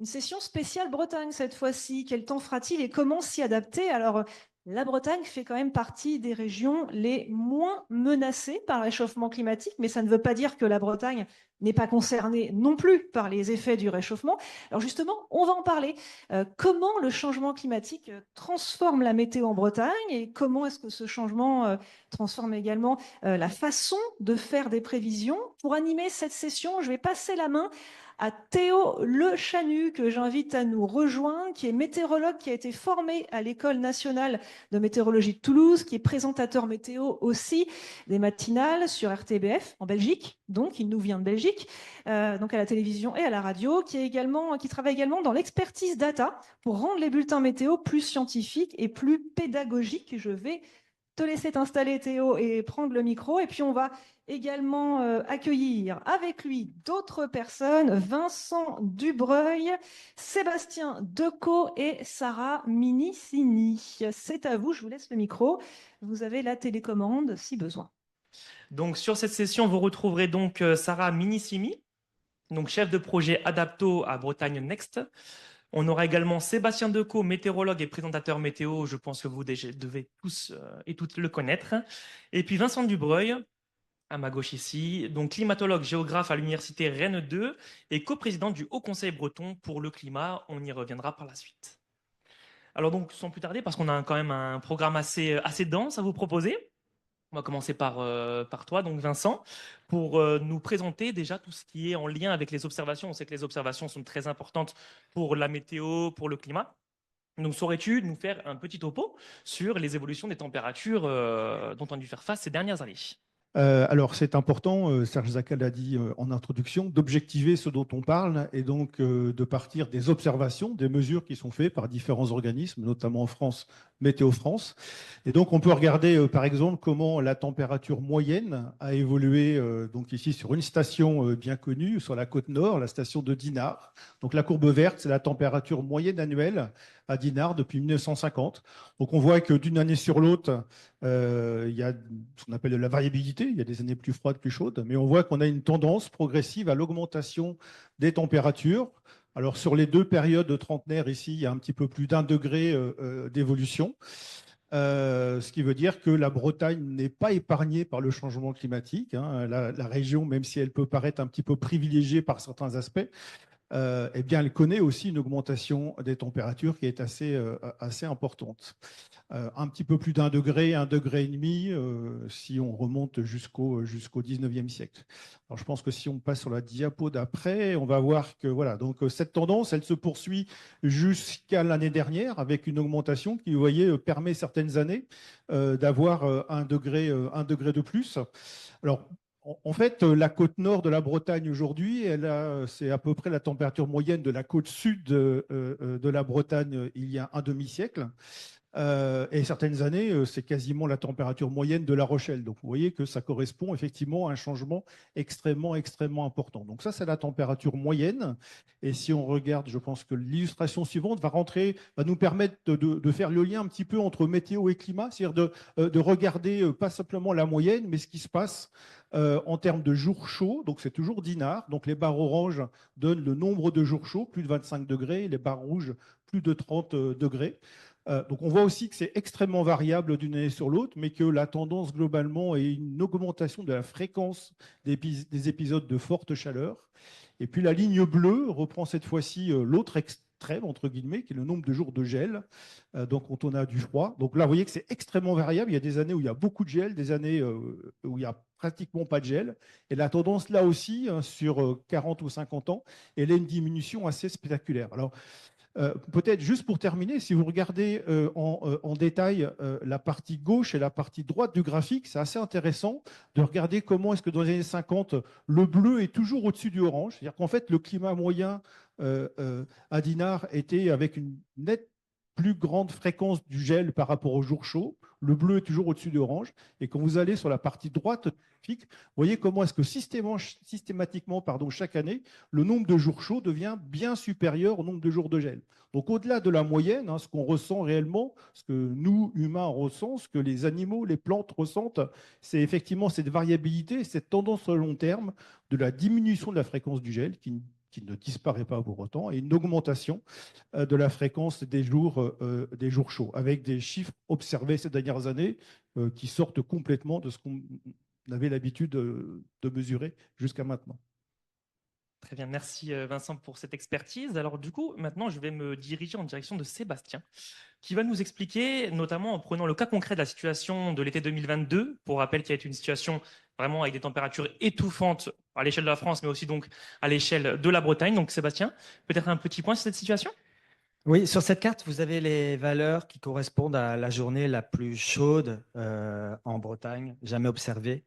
Une session spéciale Bretagne cette fois-ci. Quel temps fera-t-il et comment s'y adapter? Alors, la Bretagne fait quand même partie des régions les moins menacées par le réchauffement climatique, mais ça ne veut pas dire que la Bretagne n'est pas concernée non plus par les effets du réchauffement. Alors justement, on va en parler. Comment le changement climatique transforme la météo en Bretagne et comment est-ce que ce changement transforme également la façon de faire des prévisions? Pour animer cette session, je vais passer la main à Théo Le Chanu, que j'invite à nous rejoindre, qui est météorologue, qui a été formé à l'École nationale de météorologie de Toulouse, qui est présentateur météo aussi des matinales sur RTBF en Belgique. Donc, il nous vient de Belgique, donc à la télévision et à la radio, qui travaille également dans l'expertise data pour rendre les bulletins météo plus scientifiques et plus pédagogiques. Je vais te laisser t'installer, Théo, et prendre le micro. Et puis, on va également accueillir avec lui d'autres personnes, Vincent Dubreuil, Sébastien Decaux et Sarah Minicini. C'est à vous, je vous laisse le micro. Vous avez la télécommande si besoin. Donc sur cette session, vous retrouverez donc Sarah Minissimi, donc chef de projet Adapto à Bretagne Next. On aura également Sébastien Decaux, météorologue et présentateur météo. Je pense que vous devez tous et toutes le connaître. Et puis Vincent Dubreuil, à ma gauche ici, donc climatologue géographe à l'université Rennes 2 et coprésident du Haut Conseil breton pour le climat. On y reviendra par la suite. Alors donc sans plus tarder, parce qu'on a quand même un programme assez dense à vous proposer. On va commencer par toi, donc Vincent, pour nous présenter déjà tout ce qui est en lien avec les observations. On sait que les observations sont très importantes pour la météo, pour le climat. Donc, saurais-tu nous faire un petit topo sur les évolutions des températures dont on a dû faire face ces dernières années? Alors, c'est important, Serge Zakkal l'a dit en introduction, d'objectiver ce dont on parle et donc de partir des observations, des mesures qui sont faites par différents organismes, notamment en France, Météo France. Et donc, on peut regarder, par exemple, comment la température moyenne a évolué, donc ici sur une station bien connue, sur la côte nord, la station de Dinard. Donc, la courbe verte, c'est la température moyenne annuelle à Dinard depuis 1950. Donc, on voit que d'une année sur l'autre, il y a ce qu'on appelle de la variabilité, il y a des années plus froides, plus chaudes, mais on voit qu'on a une tendance progressive à l'augmentation des températures. Alors sur les deux périodes trentenaires ici, il y a un petit peu plus d'un degré d'évolution, ce qui veut dire que la Bretagne n'est pas épargnée par le changement climatique, hein. La région, même si elle peut paraître un petit peu privilégiée par certains aspects, eh bien, elle connaît aussi une augmentation des températures qui est assez importante. Un petit peu plus un degré et demi, si on remonte jusqu'au 19e siècle. Alors, je pense que si on passe sur la diapo d'après, on va voir que voilà, donc cette tendance, elle se poursuit jusqu'à l'année dernière avec une augmentation qui, vous voyez, permet certaines années d'avoir un degré de plus. Alors, en fait, la côte nord de la Bretagne aujourd'hui, c'est à peu près la température moyenne de la côte sud de la Bretagne il y a un demi-siècle. Et certaines années, c'est quasiment la température moyenne de La Rochelle. Donc, vous voyez que ça correspond effectivement à un changement extrêmement important. Donc, ça, c'est la température moyenne. Et si on regarde, je pense que l'illustration suivante va nous permettre de faire le lien un petit peu entre météo et climat, c'est-à-dire de regarder pas simplement la moyenne, mais ce qui se passe en termes de jours chauds. Donc, c'est toujours Dinard. Donc, les barres oranges donnent le nombre de jours chauds, plus de 25 degrés, les barres rouges, plus de 30 degrés. Donc on voit aussi que c'est extrêmement variable d'une année sur l'autre, mais que la tendance globalement est une augmentation de la fréquence des épisodes de forte chaleur. Et puis la ligne bleue reprend cette fois-ci l'autre extrême, entre guillemets, qui est le nombre de jours de gel, donc quand on a du froid. Donc là, vous voyez que c'est extrêmement variable. Il y a des années où il y a beaucoup de gel, des années où il n'y a pratiquement pas de gel. Et la tendance là aussi, hein, sur 40 ou 50 ans, elle est une diminution assez spectaculaire. Alors, peut-être juste pour terminer, si vous regardez en détail la partie gauche et la partie droite du graphique, c'est assez intéressant de regarder comment est-ce que dans les années 50, le bleu est toujours au-dessus du orange. C'est-à-dire qu'en fait, le climat moyen à Dinard était avec une nette plus grande fréquence du gel par rapport aux jours chauds. Le bleu est toujours au-dessus de l'orange. Et quand vous allez sur la partie droite du graphique, vous voyez comment est-ce que systématiquement, chaque année, le nombre de jours chauds devient bien supérieur au nombre de jours de gel. Donc au-delà de la moyenne, hein, ce qu'on ressent réellement, ce que nous, humains, ressentons, ce que les animaux, les plantes ressentent, c'est effectivement cette variabilité, cette tendance à long terme de la diminution de la fréquence du gel qui qui ne disparaît pas pour autant, et une augmentation de la fréquence des jours chauds, avec des chiffres observés ces dernières années qui sortent complètement de ce qu'on avait l'habitude de mesurer jusqu'à maintenant. Très bien, merci Vincent pour cette expertise. Alors du coup, maintenant, je vais me diriger en direction de Sébastien, qui va nous expliquer, notamment en prenant le cas concret de la situation de l'été 2022, pour rappel qui a été une situation vraiment avec des températures étouffantes à l'échelle de la France, mais aussi donc à l'échelle de la Bretagne. Donc Sébastien, peut-être un petit point sur cette situation? Oui, sur cette carte, vous avez les valeurs qui correspondent à la journée la plus chaude en Bretagne, jamais observée.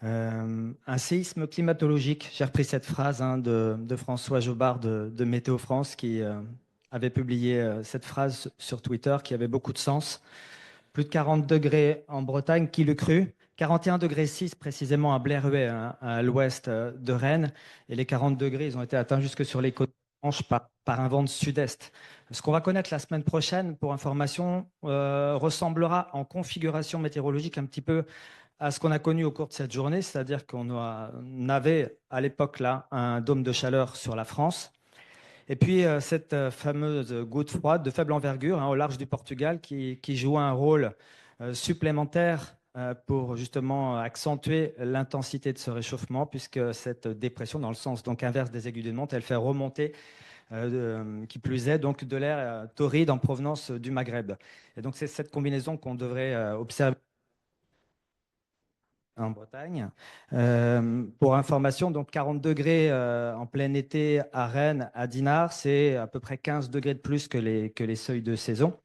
Un séisme climatologique, j'ai repris cette phrase de François Jobard de Météo France qui avait publié cette phrase sur Twitter qui avait beaucoup de sens. Plus de 40 degrés en Bretagne, qui l'eût cru? 41,6 degrés précisément à Bléreuet, hein, à l'ouest de Rennes. Et les 40 degrés, ils ont été atteints jusque sur les côtes de Manche par un vent de sud-est. Ce qu'on va connaître la semaine prochaine, pour information, ressemblera en configuration météorologique un petit peu à ce qu'on a connu au cours de cette journée, c'est-à-dire qu'on avait à l'époque là un dôme de chaleur sur la France. Et puis cette fameuse goutte froide de faible envergure au large du Portugal qui joue un rôle supplémentaire pour justement accentuer l'intensité de ce réchauffement, puisque cette dépression, dans le sens donc inverse des aiguilles d'une montre, elle fait remonter, qui plus est, donc de l'air torride en provenance du Maghreb. Et donc c'est cette combinaison qu'on devrait observer en Bretagne. Pour information, donc 40 degrés en plein été à Rennes, à Dinard, c'est à peu près 15 degrés de plus que les seuils de saison.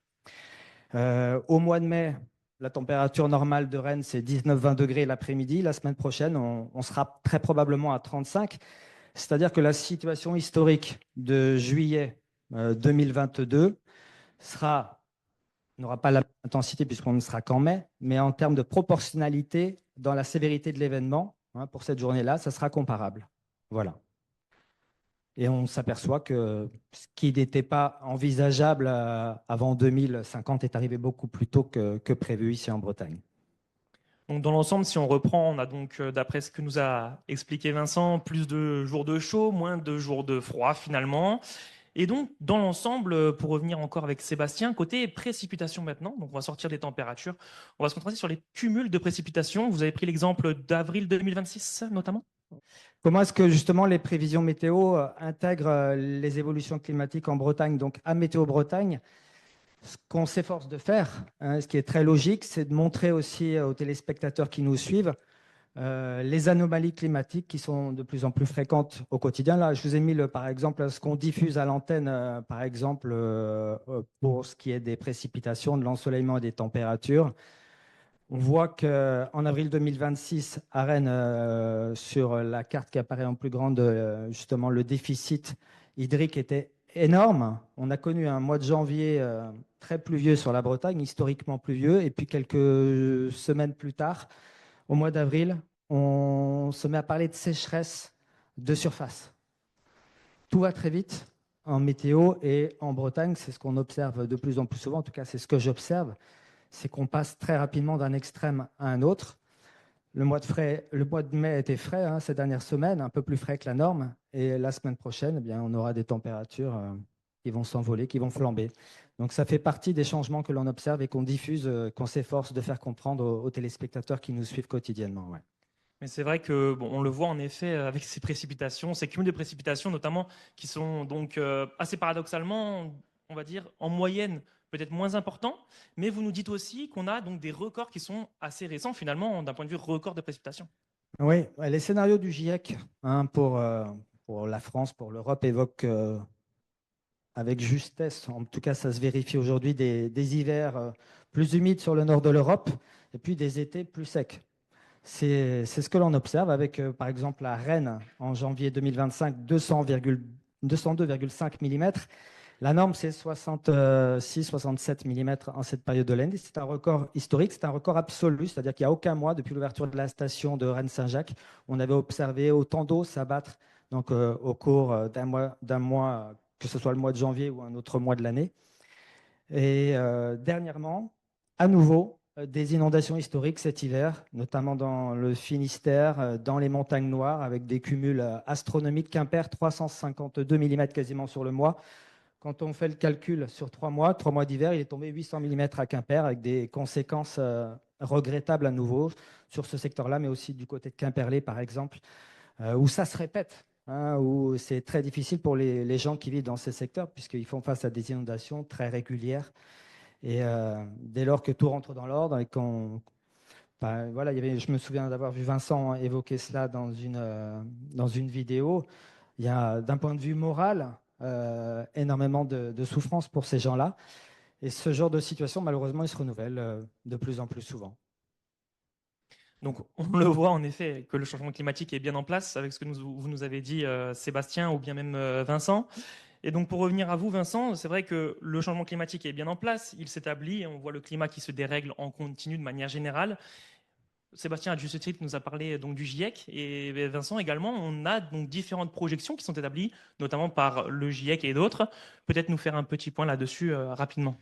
Au mois de mai, la température normale de Rennes, c'est 19-20 degrés l'après-midi. La semaine prochaine, on sera très probablement à 35. C'est-à-dire que la situation historique de juillet 2022 n'aura pas la même intensité puisqu'on ne sera qu'en mai, mais en termes de proportionnalité dans la sévérité de l'événement, pour cette journée-là, ça sera comparable. Voilà. Et on s'aperçoit que ce qui n'était pas envisageable avant 2050 est arrivé beaucoup plus tôt que prévu ici en Bretagne. Donc dans l'ensemble, si on reprend, on a donc, d'après ce que nous a expliqué Vincent, plus de jours de chaud, moins de jours de froid finalement. Et donc, dans l'ensemble, pour revenir encore avec Sébastien, côté précipitation maintenant, donc on va sortir des températures, on va se concentrer sur les cumuls de précipitations. Vous avez pris l'exemple d'avril 2026 notamment? Comment est-ce que justement les prévisions météo intègrent les évolutions climatiques en Bretagne? Donc à Météo Bretagne, ce qu'on s'efforce de faire, ce qui est très logique, c'est de montrer aussi aux téléspectateurs qui nous suivent les anomalies climatiques qui sont de plus en plus fréquentes au quotidien. Là, je vous ai mis par exemple ce qu'on diffuse à l'antenne, par exemple pour ce qui est des précipitations, de l'ensoleillement et des températures. On voit qu'en avril 2026, à Rennes, sur la carte qui apparaît en plus grande, justement, le déficit hydrique était énorme. On a connu un mois de janvier très pluvieux sur la Bretagne, historiquement pluvieux, et puis quelques semaines plus tard, au mois d'avril, on se met à parler de sécheresse de surface. Tout va très vite en météo et en Bretagne, c'est ce qu'on observe de plus en plus souvent, en tout cas c'est ce que j'observe, c'est qu'on passe très rapidement d'un extrême à un autre. Le mois de mai était frais ces dernières semaines, un peu plus frais que la norme, et la semaine prochaine, eh bien, on aura des températures qui vont s'envoler, qui vont flamber. Donc ça fait partie des changements que l'on observe et qu'on diffuse, qu'on s'efforce de faire comprendre aux téléspectateurs qui nous suivent quotidiennement. Ouais. Mais c'est vrai que bon, on le voit en effet avec ces précipitations, ces cumuls de précipitations notamment, qui sont donc assez paradoxalement, on va dire, en moyenne peut-être moins importants. Mais vous nous dites aussi qu'on a donc des records qui sont assez récents finalement d'un point de vue record de précipitations. Oui, les scénarios du GIEC pour la France, pour l'Europe, évoquent avec justesse, en tout cas ça se vérifie aujourd'hui, des hivers plus humides sur le nord de l'Europe et puis des étés plus secs. C'est ce que l'on observe avec, par exemple, à Rennes, en janvier 2025, 202,5 mm. La norme, c'est 66-67 mm en cette période de l'année. C'est un record historique, c'est un record absolu, c'est-à-dire qu'il n'y a aucun mois, depuis l'ouverture de la station de Rennes-Saint-Jacques, on avait observé autant d'eau s'abattre donc, au cours d'un mois, que ce soit le mois de janvier ou un autre mois de l'année. Et dernièrement, à nouveau, des inondations historiques cet hiver, notamment dans le Finistère, dans les montagnes noires, avec des cumuls astronomiques. Quimper, 352 mm quasiment sur le mois. Quand on fait le calcul sur 3 mois d'hiver, il est tombé 800 mm à Quimper, avec des conséquences regrettables à nouveau sur ce secteur-là, mais aussi du côté de Quimperlé, par exemple, où ça se répète, hein, où c'est très difficile pour les gens qui vivent dans ces secteurs, puisqu'ils font face à des inondations très régulières. Et dès lors que tout rentre dans l'ordre et voilà, je me souviens d'avoir vu Vincent évoquer cela dans une vidéo. Il y a, d'un point de vue moral, énormément de souffrance pour ces gens-là. Et ce genre de situation, malheureusement, il se renouvelle de plus en plus souvent. Donc, on le voit en effet que le changement climatique est bien en place avec ce que vous nous avez dit, Sébastien, ou bien même Vincent. Et donc, pour revenir à vous, Vincent, c'est vrai que le changement climatique est bien en place, il s'établit, on voit le climat qui se dérègle en continu de manière générale. Sébastien, à juste titre, nous a parlé donc du GIEC, et Vincent également. On a donc différentes projections qui sont établies, notamment par le GIEC et d'autres. Peut-être nous faire un petit point là-dessus rapidement.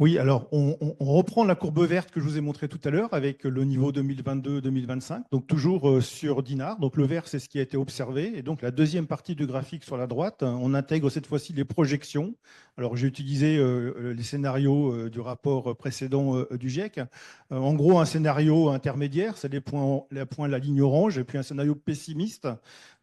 Oui, alors on reprend la courbe verte que je vous ai montrée tout à l'heure avec le niveau 2022-2025, donc toujours sur Dinard. Donc le vert, c'est ce qui a été observé. Et donc la deuxième partie du graphique sur la droite, on intègre cette fois-ci les projections. Alors j'ai utilisé les scénarios du rapport précédent du GIEC. En gros, un scénario intermédiaire, c'est les points, la ligne orange, et puis un scénario pessimiste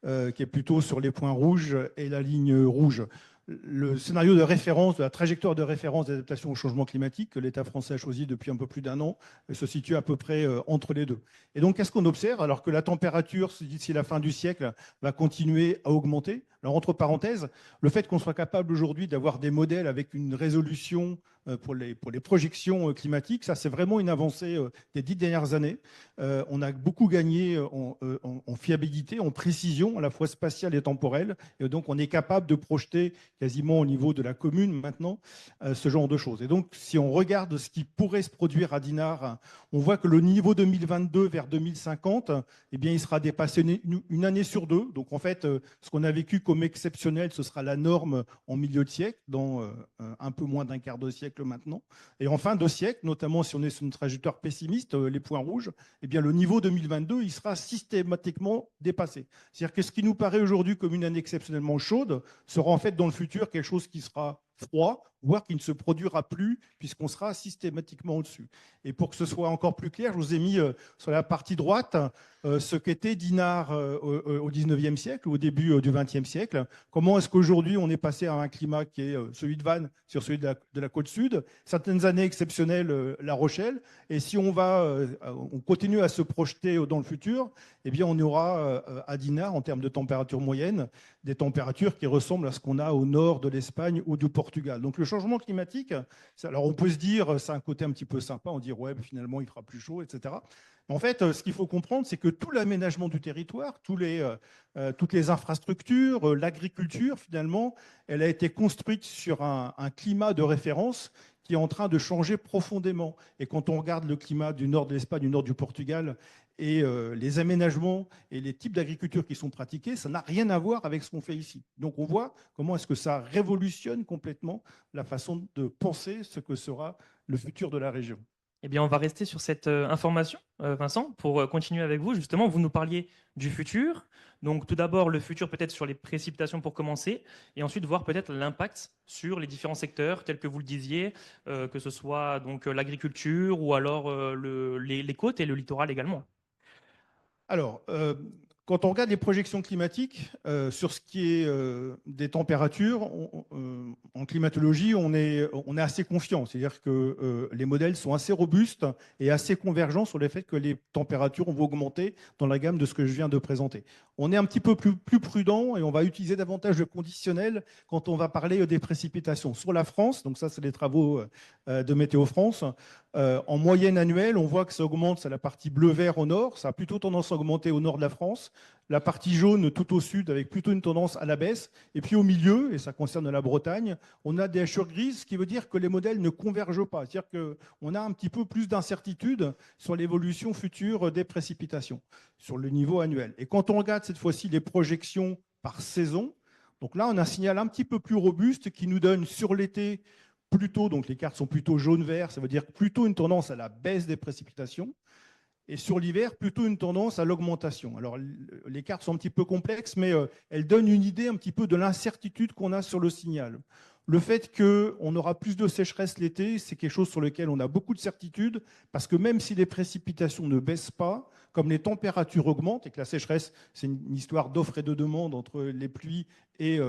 qui est plutôt sur les points rouges et la ligne rouge. Le scénario de référence, de la trajectoire de référence d'adaptation au changement climatique que l'État français a choisi depuis un peu plus d'1 an se situe à peu près entre les deux. Et donc, qu'est-ce qu'on observe? Alors que la température, d'ici la fin du siècle, va continuer à augmenter. Alors, entre parenthèses, le fait qu'on soit capable aujourd'hui d'avoir des modèles avec une résolution pour les projections climatiques, ça, c'est vraiment une avancée des 10 dernières années. On a beaucoup gagné en fiabilité, en précision, à la fois spatiale et temporelle. Et donc, on est capable de projeter quasiment au niveau de la commune maintenant ce genre de choses. Et donc, si on regarde ce qui pourrait se produire à Dinard, on voit que le niveau 2022 vers 2050, eh bien, il sera dépassé une année sur deux. Donc, en fait, ce qu'on a vécu comme exceptionnel, ce sera la norme en milieu de siècle, dans un peu moins d'un quart de siècle maintenant. Et en fin de siècle, notamment si on est sur une trajectoire pessimiste, les points rouges, eh bien, le niveau 2022, il sera systématiquement dépassé. C'est-à-dire que ce qui nous paraît aujourd'hui comme une année exceptionnellement chaude sera en fait dans le futur quelque chose qui sera froid, voire qui ne se produira plus, puisqu'on sera systématiquement au-dessus. Et pour que ce soit encore plus clair, je vous ai mis sur la partie droite ce qu'était Dinard au 19e siècle, ou au début du 20e siècle. Comment est-ce qu'aujourd'hui on est passé à un climat qui est celui de Vannes sur celui de la côte sud, certaines années exceptionnelles, La Rochelle, et si on continue à se projeter dans le futur, eh bien on aura à Dinard, en termes de température moyenne, des températures qui ressemblent à ce qu'on a au nord de l'Espagne ou du Portugal. Donc le changement climatique, alors on peut se dire, c'est un côté un petit peu sympa, on dit ouais, finalement il fera plus chaud, etc. En fait, ce qu'il faut comprendre, c'est que tout l'aménagement du territoire, toutes les infrastructures, l'agriculture, finalement, elle a été construite sur un climat de référence qui est en train de changer profondément. Et quand on regarde le climat du nord de l'Espagne, du nord du Portugal, et les aménagements et les types d'agriculture qui sont pratiqués, ça n'a rien à voir avec ce qu'on fait ici. Donc on voit comment est-ce que ça révolutionne complètement la façon de penser ce que sera le futur de la région. Eh bien, on va rester sur cette information, Vincent, pour continuer avec vous. Justement, vous nous parliez du futur. Donc, tout d'abord, le futur peut-être sur les précipitations pour commencer, et ensuite voir peut-être l'impact sur les différents secteurs, tels que vous le disiez, que ce soit donc l'agriculture ou alors les côtes et le littoral également. Alors, quand on regarde les projections climatiques, sur ce qui est des températures, en climatologie, on est assez confiant. C'est-à-dire que les modèles sont assez robustes et assez convergents sur le fait que les températures vont augmenter dans la gamme de ce que je viens de présenter. On est un petit peu plus prudent et on va utiliser davantage de conditionnels quand on va parler des précipitations. Sur la France, donc ça, c'est les travaux de Météo France, en moyenne annuelle, on voit que ça augmente, c'est la partie bleu-vert au nord, ça a plutôt tendance à augmenter au nord de la France, la partie jaune tout au sud avec plutôt une tendance à la baisse, et puis au milieu, et ça concerne la Bretagne, on a des hachures grises, ce qui veut dire que les modèles ne convergent pas, c'est-à-dire qu'on a un petit peu plus d'incertitude sur l'évolution future des précipitations, sur le niveau annuel. Et quand on regarde cette fois-ci les projections par saison, donc là on a un signal un petit peu plus robuste qui nous donne sur l'été plutôt, donc les cartes sont plutôt jaune-vert, ça veut dire plutôt une tendance à la baisse des précipitations. Et sur l'hiver, plutôt une tendance à l'augmentation. Alors, les cartes sont un petit peu complexes, mais elles donnent une idée un petit peu de l'incertitude qu'on a sur le signal. Le fait qu'on aura plus de sécheresse l'été, c'est quelque chose sur lequel on a beaucoup de certitude, parce que même si les précipitations ne baissent pas, comme les températures augmentent, et que la sécheresse, c'est une histoire d'offre et de demande entre les pluies et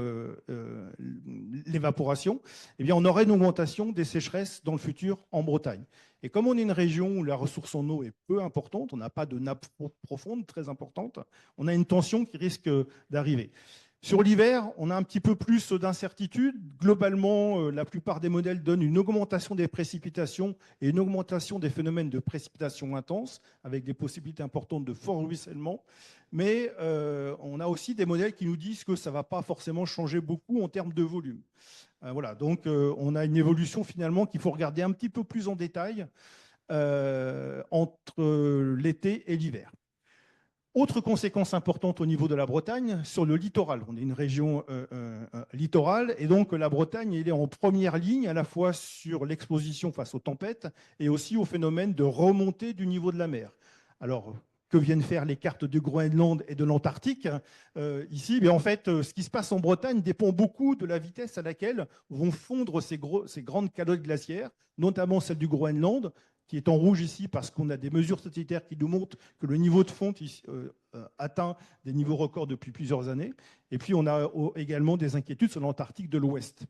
l'évaporation, eh bien, on aurait une augmentation des sécheresses dans le futur en Bretagne. Et comme on est une région où la ressource en eau est peu importante, on n'a pas de nappe profonde très importante, on a une tension qui risque d'arriver. Sur l'hiver, on a un petit peu plus d'incertitude. Globalement, la plupart des modèles donnent une augmentation des précipitations et une augmentation des phénomènes de précipitation intense, avec des possibilités importantes de fort ruissellement. Mais on a aussi des modèles qui nous disent que ça ne va pas forcément changer beaucoup en termes de volume. Voilà, donc on a une évolution finalement qu'il faut regarder un petit peu plus en détail entre l'été et l'hiver. Autre conséquence importante au niveau de la Bretagne, sur le littoral. On est une région littorale et donc la Bretagne elle est en première ligne à la fois sur l'exposition face aux tempêtes et aussi au phénomène de remontée du niveau de la mer. Alors, que viennent faire les cartes du Groenland et de l'Antarctique ici, mais en fait, ce qui se passe en Bretagne dépend beaucoup de la vitesse à laquelle vont fondre ces grandes calottes glaciaires, notamment celle du Groenland, qui est en rouge ici parce qu'on a des mesures satellitaires qui nous montrent que le niveau de fonte atteint des niveaux records depuis plusieurs années. Et puis, on a également des inquiétudes sur l'Antarctique de l'Ouest.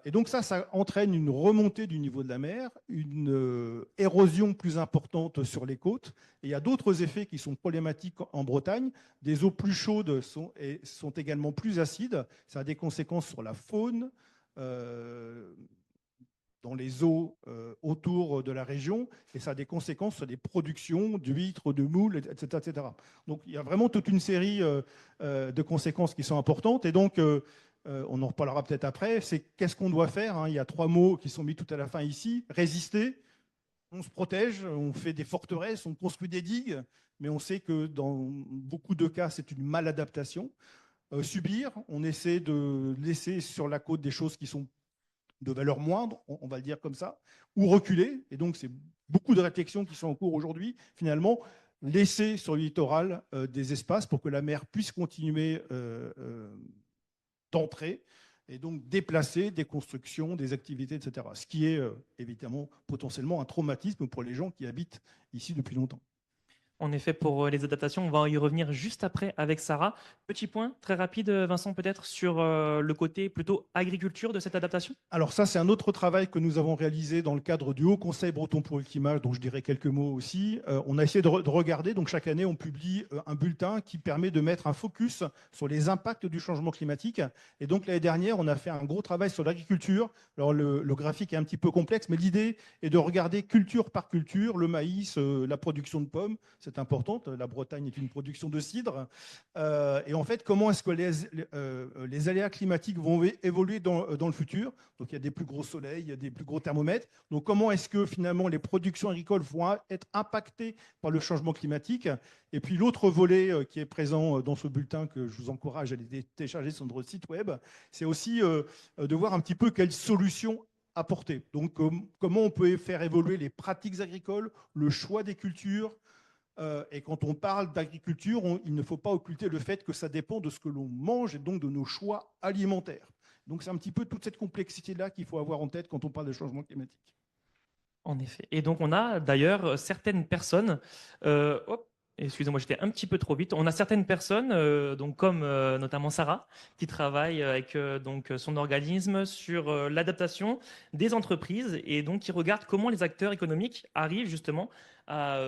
Et donc ça entraîne une remontée du niveau de la mer, une érosion plus importante sur les côtes. Et il y a d'autres effets qui sont problématiques en Bretagne. Des eaux plus chaudes sont également plus acides. Ça a des conséquences sur la faune, dans les eaux autour de la région, et ça a des conséquences sur les productions d'huîtres, de moules, etc., etc. Donc il y a vraiment toute une série de conséquences qui sont importantes, et donc on en reparlera peut-être après, c'est qu'est-ce qu'on doit faire, hein. Il y a 3 mots qui sont mis tout à la fin ici: résister, on se protège, on fait des forteresses, on construit des digues, mais on sait que dans beaucoup de cas, c'est une maladaptation. Subir, on essaie de laisser sur la côte des choses qui sont de valeur moindre, on va le dire comme ça, ou reculer. Et donc, c'est beaucoup de réflexions qui sont en cours aujourd'hui. Finalement, laisser sur le littoral des espaces pour que la mer puisse continuer d'entrer et donc déplacer des constructions, des activités, etc. Ce qui est évidemment potentiellement un traumatisme pour les gens qui habitent ici depuis longtemps. En effet, pour les adaptations, on va y revenir juste après avec Sarah. Petit point très rapide, Vincent, peut-être sur le côté plutôt agriculture de cette adaptation. Alors ça, c'est un autre travail que nous avons réalisé dans le cadre du Haut Conseil breton pour le climat, dont je dirai quelques mots aussi. On a essayé de regarder, donc chaque année, on publie un bulletin qui permet de mettre un focus sur les impacts du changement climatique. Et donc l'année dernière, on a fait un gros travail sur l'agriculture. Alors le graphique est un petit peu complexe, mais l'idée est de regarder culture par culture, le maïs, la production de pommes, c'est importante. La Bretagne est une production de cidre. Et en fait, comment est-ce que les aléas climatiques vont évoluer dans le futur? Donc, il y a des plus gros soleils, il y a des plus gros thermomètres. Donc, comment est-ce que finalement les productions agricoles vont être impactées par le changement climatique? Et puis, l'autre volet qui est présent dans ce bulletin, que je vous encourage à aller télécharger sur notre site web, c'est aussi de voir un petit peu quelles solutions apporter. Donc, comment on peut faire évoluer les pratiques agricoles, le choix des cultures. Et quand on parle d'agriculture, il ne faut pas occulter le fait que ça dépend de ce que l'on mange et donc de nos choix alimentaires. Donc c'est un petit peu toute cette complexité-là qu'il faut avoir en tête quand on parle de changement climatique. En effet. Et donc on a d'ailleurs certaines personnes, excusez-moi, j'étais un petit peu trop vite. On a certaines personnes, donc comme notamment Sarah, qui travaille avec donc son organisme sur l'adaptation des entreprises et donc qui regarde comment les acteurs économiques arrivent justement à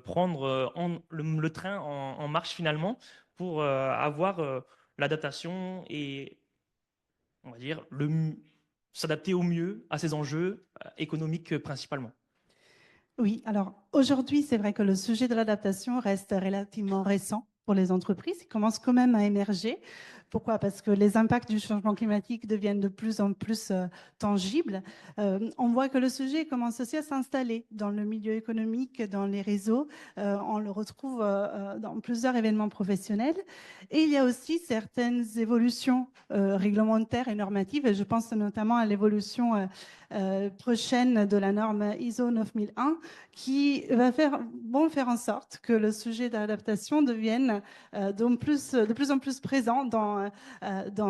prendre le train en marche finalement pour avoir l'adaptation et on va dire s'adapter au mieux à ces enjeux économiques principalement. Oui, alors aujourd'hui, c'est vrai que le sujet de l'adaptation reste relativement récent pour les entreprises. Il commence quand même à émerger. Pourquoi? Parce que les impacts du changement climatique deviennent de plus en plus tangibles. On voit que le sujet commence aussi à s'installer dans le milieu économique, dans les réseaux. On le retrouve dans plusieurs événements professionnels. Et il y a aussi certaines évolutions réglementaires et normatives. Et je pense notamment à l'évolution prochaine de la norme ISO 9001 qui vont faire en sorte que le sujet d'adaptation devienne de plus en plus présent dans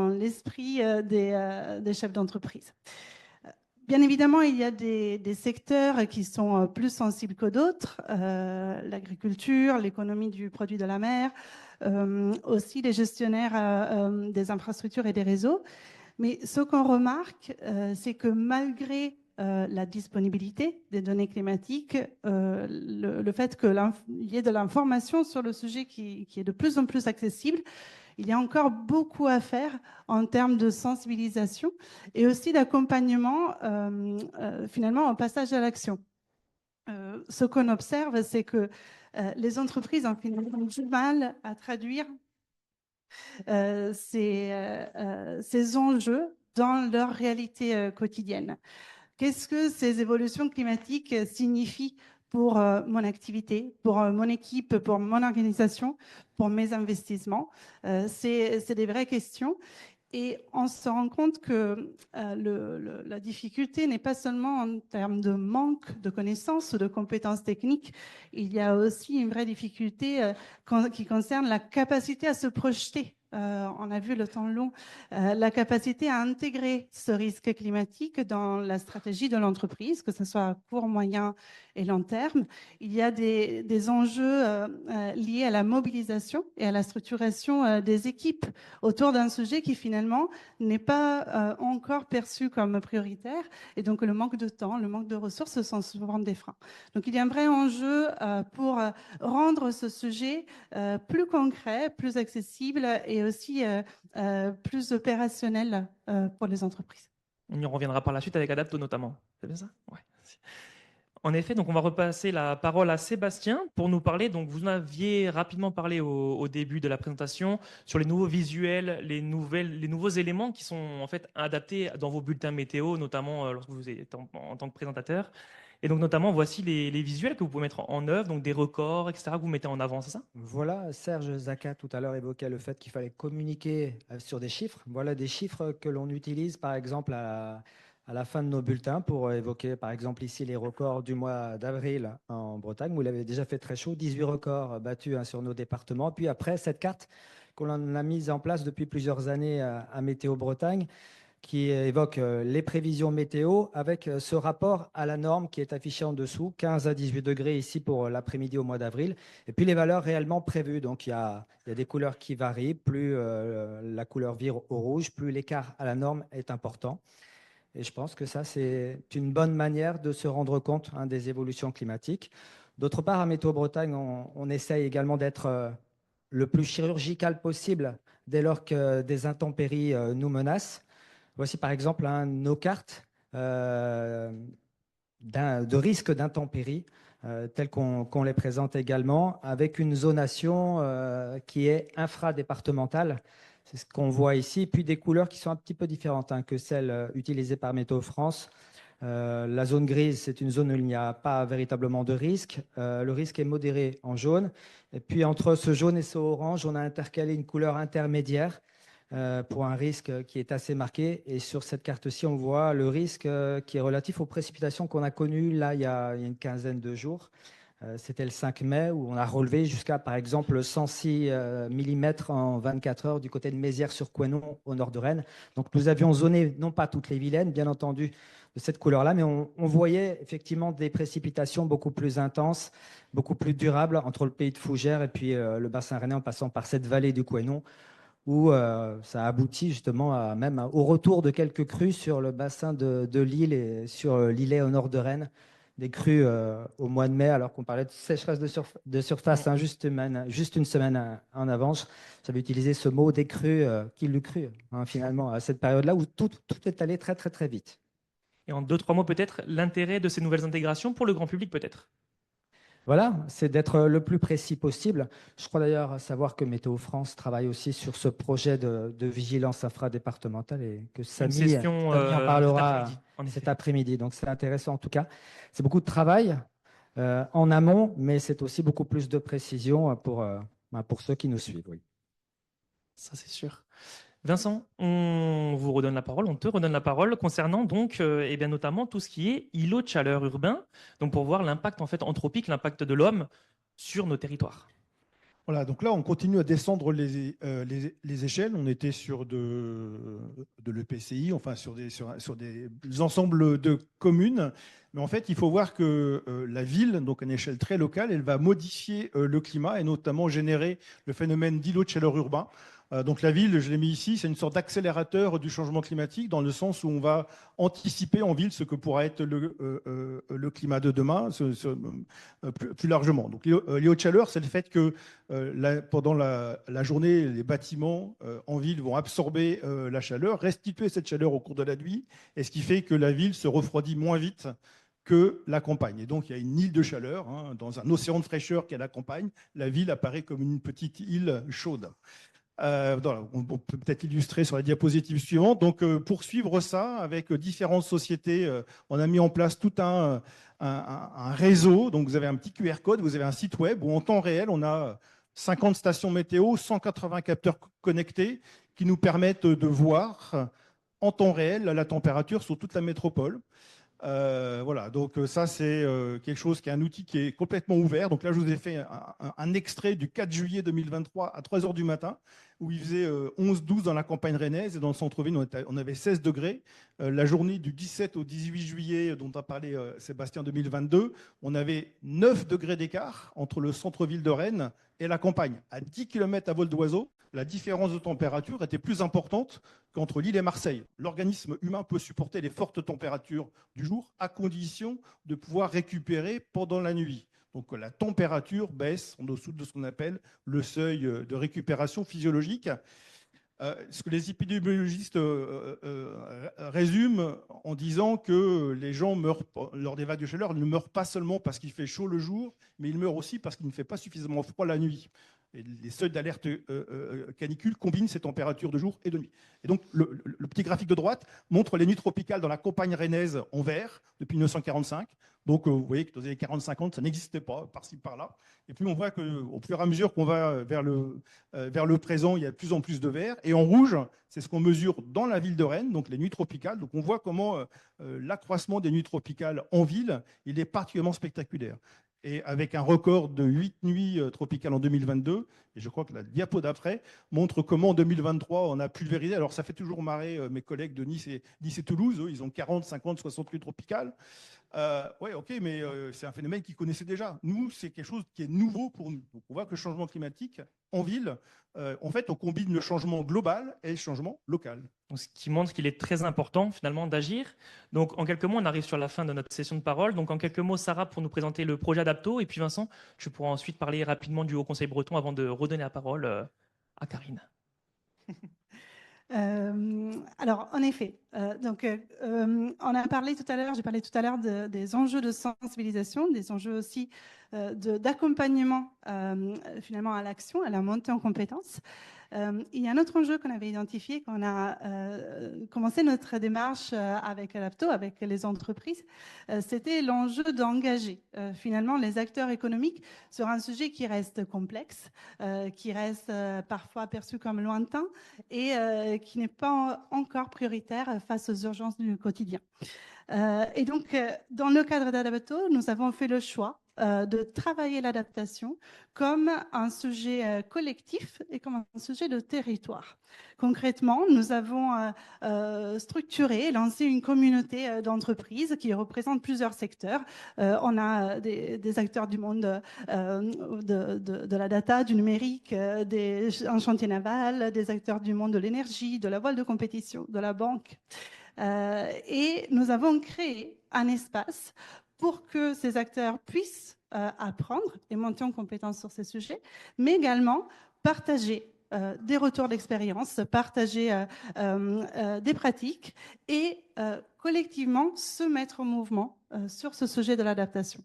l'esprit des chefs d'entreprise. Bien évidemment, il y a des secteurs qui sont plus sensibles que d'autres, l'agriculture, l'économie du produit de la mer, aussi les gestionnaires des infrastructures et des réseaux. Mais ce qu'on remarque, c'est que malgré la disponibilité des données climatiques, le fait qu'il y ait de l'information sur le sujet qui est de plus en plus accessible, il y a encore beaucoup à faire en termes de sensibilisation et aussi d'accompagnement finalement au passage à l'action. Ce qu'on observe, c'est que les entreprises ont finalement du mal à traduire ces enjeux dans leur réalité quotidienne. Qu'est-ce que ces évolutions climatiques signifient pour mon activité, pour mon équipe, pour mon organisation, pour mes investissements? C'est des vraies questions. Et on se rend compte que la difficulté n'est pas seulement en termes de manque de connaissances ou de compétences techniques, il y a aussi une vraie difficulté qui concerne la capacité à se projeter. On a vu le temps long, la capacité à intégrer ce risque climatique dans la stratégie de l'entreprise, que ce soit à court, moyen et long terme. Il y a des enjeux liés à la mobilisation et à la structuration des équipes autour d'un sujet qui finalement n'est pas encore perçu comme prioritaire. Et donc le manque de temps, le manque de ressources sont souvent des freins. Donc il y a un vrai enjeu pour rendre ce sujet plus concret, plus accessible et aussi plus opérationnel pour les entreprises. On y reviendra par la suite avec Adapto notamment. C'est bien ça? Ouais. En effet, donc on va repasser la parole à Sébastien pour nous parler. Donc vous en aviez rapidement parlé au début de la présentation sur les nouveaux visuels, les nouveaux éléments qui sont en fait adaptés dans vos bulletins météo, notamment lorsque vous êtes en tant que présentateur. Et donc notamment, voici les visuels que vous pouvez mettre en œuvre, donc des records, etc. que vous mettez en avant, c'est ça? Voilà, Serge Zaka tout à l'heure évoquait le fait qu'il fallait communiquer sur des chiffres. Voilà des chiffres que l'on utilise par exemple à la fin de nos bulletins pour évoquer par exemple ici les records du mois d'avril en Bretagne, où il avait déjà fait très chaud, 18 records battus sur nos départements. Puis après, cette carte qu'on a mise en place depuis plusieurs années à Météo Bretagne, qui évoque les prévisions météo avec ce rapport à la norme qui est affiché en dessous, 15 à 18 degrés ici pour l'après-midi au mois d'avril, et puis les valeurs réellement prévues. Donc il y a des couleurs qui varient, plus la couleur vire au rouge, plus l'écart à la norme est important. Et je pense que ça, c'est une bonne manière de se rendre compte des évolutions climatiques. D'autre part, à Météo Bretagne, on essaye également d'être le plus chirurgical possible dès lors que des intempéries nous menacent. Voici par exemple nos cartes de risque d'intempéries telles qu'on les présente également, avec une zonation qui est infradépartementale. C'est ce qu'on voit ici, puis des couleurs qui sont un petit peu différentes que celles utilisées par Météo France. La zone grise, c'est une zone où il n'y a pas véritablement de risque. Le risque est modéré en jaune. Et puis entre ce jaune et ce orange, on a intercalé une couleur intermédiaire pour un risque qui est assez marqué. Et sur cette carte-ci, on voit le risque qui est relatif aux précipitations qu'on a connues là, il y a une quinzaine de jours. C'était le 5 mai où on a relevé jusqu'à, par exemple, 106 mm en 24 heures du côté de Mézières-sur-Couesnon au nord de Rennes. Donc nous avions zoné, non pas toutes les Vilaines, bien entendu, de cette couleur-là, mais on voyait effectivement des précipitations beaucoup plus intenses, beaucoup plus durables entre le pays de Fougères et puis le bassin rennais en passant par cette vallée du Couesnon, où ça aboutit justement même au retour de quelques crues sur le bassin de Lille et sur l'Illet au nord de Rennes, des crues au mois de mai, alors qu'on parlait de sécheresse de surface juste une semaine en avance. J'avais utilisé ce mot des crues, qui l'eût cru, finalement, à cette période-là où tout est allé très, très, très vite. Et en 2-3 mots peut-être, l'intérêt de ces nouvelles intégrations pour le grand public peut-être? Voilà, c'est d'être le plus précis possible. Je crois d'ailleurs savoir que Météo France travaille aussi sur ce projet de vigilance infradépartementale et que Une Samy session en parlera cet après-midi, en effet. cet après-midi. Donc c'est intéressant en tout cas. C'est beaucoup de travail en amont, mais c'est aussi beaucoup plus de précision pour ceux qui nous suivent. Oui. Ça, c'est sûr. Vincent, on vous redonne la parole, on te redonne la parole concernant donc, eh bien, notamment tout ce qui est îlots de chaleur urbains, donc pour voir l'impact en fait anthropique, l'impact de l'homme sur nos territoires. Voilà, donc là, on continue à descendre les échelles. On était sur de l'EPCI, enfin sur des ensembles de communes. Mais en fait, il faut voir que la ville, donc à une échelle très locale, elle va modifier le climat et notamment générer le phénomène d'îlot de chaleur urbain. Donc la ville, je l'ai mis ici, c'est une sorte d'accélérateur du changement climatique dans le sens où on va anticiper en ville ce que pourra être le climat de demain plus largement. Donc l'îlot de chaleur, c'est le fait que pendant la journée, les bâtiments en ville vont absorber la chaleur, restituer cette chaleur au cours de la nuit, et ce qui fait que la ville se refroidit moins vite que la campagne. Et donc, il y a une île de chaleur, dans un océan de fraîcheur qu'est la campagne. La ville apparaît comme une petite île chaude. On peut peut-être illustrer sur la diapositive suivante. Donc, pour suivre ça, avec différentes sociétés, on a mis en place tout un réseau. Donc, vous avez un petit QR code, vous avez un site web où en temps réel, on a 50 stations météo, 180 capteurs connectés qui nous permettent de voir en temps réel la température sur toute la métropole. Voilà, donc ça c'est quelque chose qui est un outil qui est complètement ouvert. Donc là, je vous ai fait un extrait du 4 juillet 2023 à 3 h du matin, où il faisait 11-12 dans la campagne rennaise, et dans le centre-ville, on avait 16 degrés. La journée du 17 au 18 juillet, dont a parlé Sébastien 2022, on avait 9 degrés d'écart entre le centre-ville de Rennes et la campagne. À 10 km à vol d'oiseau, la différence de température était plus importante qu'entre Lille et Marseille. L'organisme humain peut supporter les fortes températures du jour à condition de pouvoir récupérer pendant la nuit. Donc la température baisse en dessous de ce qu'on appelle le seuil de récupération physiologique. Ce que les épidémiologistes résument en disant que les gens meurent lors des vagues de chaleur, ils ne meurent pas seulement parce qu'il fait chaud le jour, mais ils meurent aussi parce qu'il ne fait pas suffisamment froid la nuit. Et les seuils d'alerte canicule combinent ces températures de jour et de nuit. Et donc, le petit graphique de droite montre les nuits tropicales dans la campagne rennaise en vert depuis 1945. Donc, vous voyez que dans les années 40-50, ça n'existait pas, par-ci, par-là. Et puis, on voit qu'au fur et à mesure qu'on va vers le présent, il y a de plus en plus de vert. Et en rouge, c'est ce qu'on mesure dans la ville de Rennes, donc les nuits tropicales. Donc, on voit comment l'accroissement des nuits tropicales en ville, il est particulièrement spectaculaire. Et avec un record de 8 nuits tropicales en 2022. Et je crois que la diapo d'après montre comment en 2023, on a pulvérisé. Alors, ça fait toujours marrer mes collègues de Nice et Toulouse. Eux, ils ont 40, 50, 60 nuits tropicales. Oui, ok, mais c'est un phénomène qu'ils connaissaient déjà. Nous, c'est quelque chose qui est nouveau pour nous. Donc, on voit que le changement climatique en ville, en fait, on combine le changement global et le changement local. Donc, ce qui montre qu'il est très important finalement d'agir. Donc, en quelques mots, on arrive sur la fin de notre session de parole. Donc, en quelques mots, Sarah, pour nous présenter le projet Adapto. Et puis, Vincent, tu pourras ensuite parler rapidement du Haut Conseil breton avant de redonner la parole à Karine. Alors, en effet, on a parlé tout à l'heure, j'ai parlé tout à l'heure des enjeux de sensibilisation, des enjeux aussi d'accompagnement finalement à l'action, à la montée en compétences. Il y a un autre enjeu qu'on avait identifié quand on a commencé notre démarche avec Adapto, avec les entreprises, c'était l'enjeu d'engager finalement les acteurs économiques sur un sujet qui reste complexe, qui reste parfois perçu comme lointain et qui n'est pas encore prioritaire face aux urgences du quotidien. Et donc, dans le cadre d'Adapto, nous avons fait le choix de travailler l'adaptation comme un sujet collectif et comme un sujet de territoire. Concrètement, nous avons structuré, lancé une communauté d'entreprises qui représente plusieurs secteurs. On a des acteurs du monde de la data, du numérique, un chantier naval, des acteurs du monde de l'énergie, de la voile de compétition, de la banque. Et nous avons créé un espace pour que ces acteurs puissent apprendre et monter en compétence sur ces sujets, mais également partager des retours d'expérience, partager des pratiques et collectivement se mettre en mouvement sur ce sujet de l'adaptation.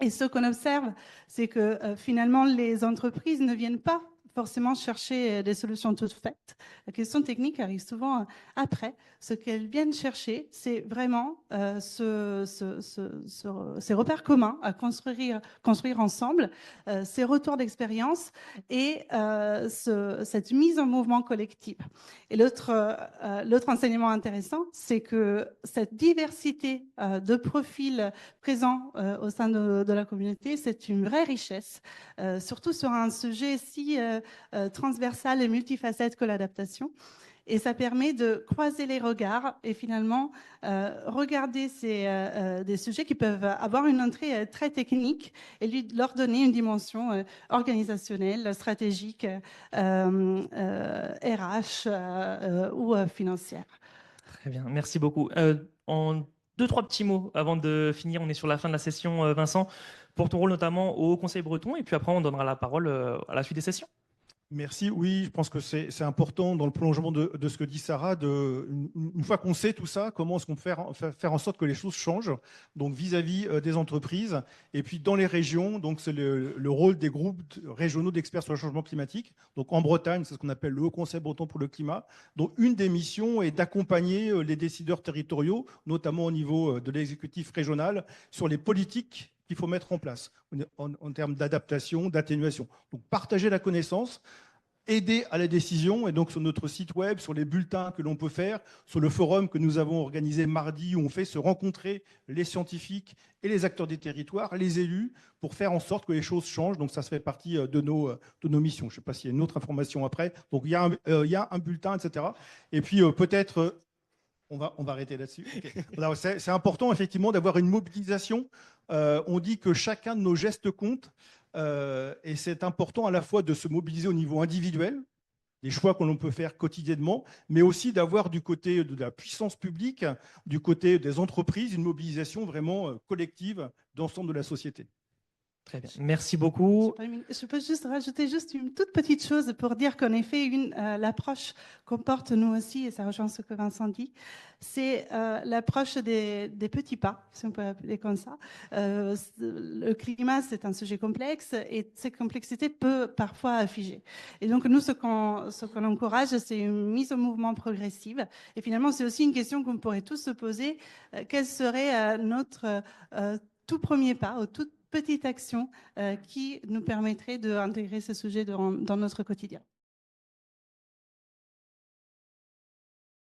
Et ce qu'on observe, c'est que finalement, les entreprises ne viennent pas forcément chercher des solutions toutes faites. La question technique arrive souvent après. Ce qu'elles viennent chercher, c'est vraiment ces repères communs à construire ensemble, ces retours d'expérience et cette mise en mouvement collective. Et l'autre enseignement intéressant, c'est que cette diversité de profils présents au sein de la communauté, c'est une vraie richesse, surtout sur un sujet si transversal et multifacette que l'adaptation. Et ça permet de croiser les regards et finalement regarder des sujets qui peuvent avoir une entrée très technique et leur donner une dimension organisationnelle, stratégique, RH ou financière. Très bien, merci beaucoup. En deux, trois petits mots avant de finir, on est sur la fin de la session, Vincent, pour ton rôle notamment au Conseil breton, et puis après on donnera la parole à la suite des sessions. Merci. Oui, je pense que c'est important dans le prolongement de ce que dit Sarah, une fois qu'on sait tout ça, comment est-ce qu'on peut faire en sorte que les choses changent, donc vis-à-vis des entreprises, et puis dans les régions, donc c'est le rôle des groupes régionaux d'experts sur le changement climatique. Donc en Bretagne, c'est ce qu'on appelle le Haut Conseil breton pour le climat. Donc une des missions est d'accompagner les décideurs territoriaux, notamment au niveau de l'exécutif régional, sur les politiques qu'il faut mettre en place en termes d'adaptation, d'atténuation. Donc partager la connaissance, aider à la décision, et donc sur notre site web, sur les bulletins que l'on peut faire, sur le forum que nous avons organisé mardi, où on fait se rencontrer les scientifiques et les acteurs des territoires, les élus, pour faire en sorte que les choses changent. Donc ça fait partie de nos missions. Je ne sais pas s'il y a une autre information après. Donc il y a un bulletin, etc. Et puis peut-être... On va arrêter là-dessus. Okay. C'est important, effectivement, d'avoir une mobilisation. On dit que chacun de nos gestes compte. Et c'est important à la fois de se mobiliser au niveau individuel, des choix que l'on peut faire quotidiennement, mais aussi d'avoir du côté de la puissance publique, du côté des entreprises, une mobilisation vraiment collective d'ensemble de la société. Très bien. Merci beaucoup. Je peux juste rajouter une toute petite chose pour dire qu'en effet, l'approche qu'on porte nous aussi, et ça rejoint ce que Vincent dit, c'est l'approche des petits pas, si on peut l'appeler comme ça. Le climat, c'est un sujet complexe et cette complexité peut parfois figer. Et donc, nous, ce qu'on encourage, c'est une mise en mouvement progressive. Et finalement, c'est aussi une question qu'on pourrait tous se poser. Quel serait notre tout premier pas, ou toute petite action qui nous permettrait d'intégrer ce sujet dans notre quotidien.